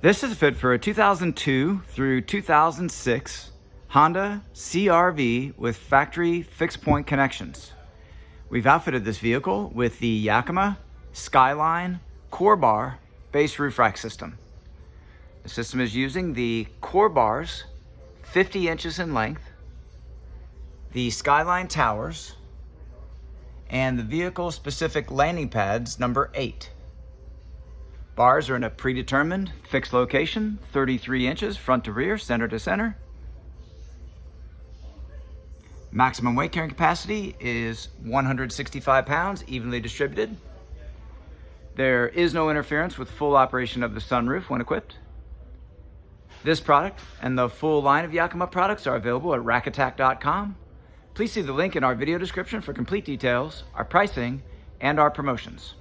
This is fit for a 2002 through 2006 Honda CR-V with factory fixed point connections. We've outfitted this vehicle with the Yakima SkyLine CoreBar base roof rack system. The system is using the CoreBars, 50 inches in length, the SkyLine towers, and the vehicle specific landing pads number 8. Bars are in a predetermined fixed location, 33 inches front to rear, center to center. Maximum weight carrying capacity is 165 pounds, evenly distributed. There is no interference with full operation of the sunroof when equipped. This product and the full line of Yakima products are available at rackattack.com. Please see the link in our video description for complete details, our pricing, and our promotions.